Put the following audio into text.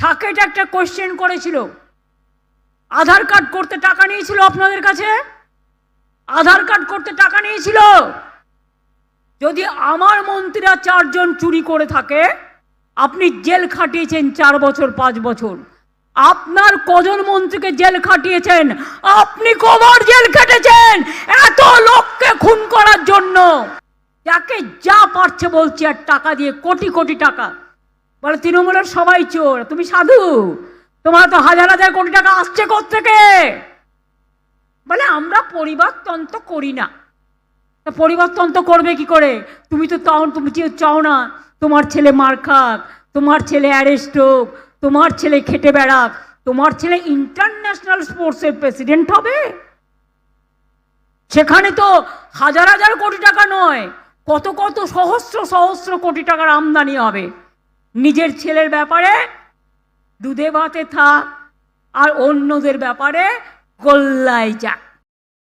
সাকেট একটা কোশ্চেন করেছিল, আধার কার্ড করতে টাকা নিয়েছিল আপনাদের কাছে, আধার কার্ড করতে টাকা নিয়েছিল। যদি আমার মন্ত্রীরা 4 জন চুরি করে থাকে, আপনি জেল খাটিয়েছেন 4 বছর 5 বছর। আপনার কজন মন্ত্রীকে জেল খাটিয়েছেন? আপনি কবার জেল খেটেছেন এত লোককে খুন করার জন্য? যাকে যা পারছে বলছি, আর টাকা দিয়ে কোটি কোটি টাকা। বলে তৃণমূলের সবাই চোর, তুমি সাধু, তোমার তো হাজার হাজার কোটি টাকা আসছে কোত্থেকে? বলে আমরা পরিবারতন্ত্র করি না। পরিবারতন্ত্র করবে কি করে? তুমি তো তুমি চাও না তোমার ছেলে মার খাক, তোমার ছেলে অ্যারেস্ট হোক, তোমার ছেলে খেটে বেড়াক, তোমার ছেলে ইন্টারন্যাশনাল স্পোর্টসের প্রেসিডেন্ট হবে। সেখানে তো হাজার হাজার কোটি টাকা নয়, কত কত সহস্র সহস্র কোটি টাকার আমদানি হবে। নিজের ছেলের ব্যাপারে দুধে ভাতে থাক, আর অন্যদের ব্যাপারে গোল্লায় যাক।